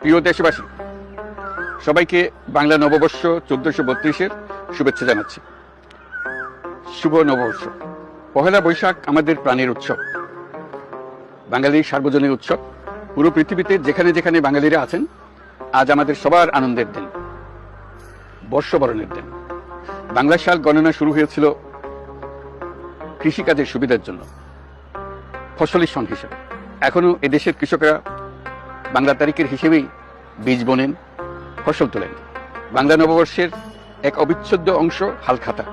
প্রিয় দেশবাসী, সবাইকে বাংলা নববর্ষ 1432-এর শুভেচ্ছা জানাচ্ছি। শুভ নববর্ষ। পহেলা বৈশাখ আমাদের প্রাণের উৎসব, বাঙালির সার্বজনীন উৎসব। পুরো পৃথিবীতে যেখানে যেখানে বাঙালিরা আছেন, আজ আমাদের সবার আনন্দের দিন, বর্ষবরণের দিন। বাংলা সাল গণনা শুরু হয়েছিল কৃষিকাজের সুবিধার জন্য, ফসলি সন হিসেবে। এখনো এদেশের কৃষকরা বাংলা তারিখের হিসেবেই বীজ বোনেন, ফসল তোলেন। বাংলা নববর্ষের এক অবিচ্ছেদ্য অংশ হালখাতা।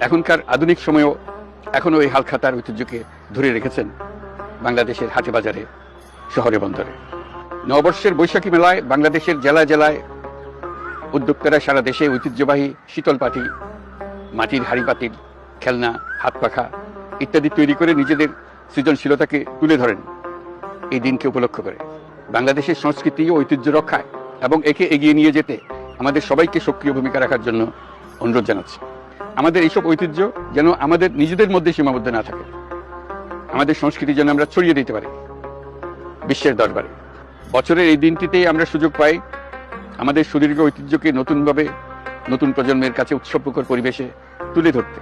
এখনকার আধুনিক সময়েও এখনো এই হালখাতার ঐতিহ্যকে ধরে রেখেছেন বাংলাদেশের হাটে বাজারে, শহরে বন্দরে। নববর্ষের বৈশাখী মেলায় বাংলাদেশের জেলায় জেলায় উদ্যোক্তারা সারা দেশে ঐতিহ্যবাহী শীতল পাটি, মাটির হাঁড়ি পাতিল, খেলনা, হাত পাখা ইত্যাদি তৈরি করে নিজেদের সৃজনশীলতাকে তুলে ধরেন এই দিনকে উপলক্ষ করে। বাংলাদেশের সংস্কৃতি ও ঐতিহ্য রক্ষায় এবং একে এগিয়ে নিয়ে যেতে আমাদের সবাইকে সক্রিয় ভূমিকা রাখার জন্য অনুরোধ জানাচ্ছি। আমাদের এইসব ঐতিহ্য যেন আমাদের নিজেদের মধ্যে সীমাবদ্ধ না থাকে, আমাদের সংস্কৃতি যেন আমরা ছড়িয়ে দিতে পারি বিশ্বের দরবারে। বছরের এই দিনটিতেই আমরা সুযোগ পাই আমাদের সুদীর্ঘ ঐতিহ্যকে নতুনভাবে নতুন প্রজন্মের কাছে উৎসবমুখর পরিবেশে তুলে ধরতে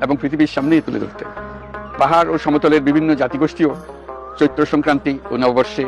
এবং পৃথিবীর সামনেই তুলে ধরতে। পাহাড় ও সমতলের বিভিন্ন জাতিগোষ্ঠীও চৈত্র সংক্রান্তি ও নববর্ষে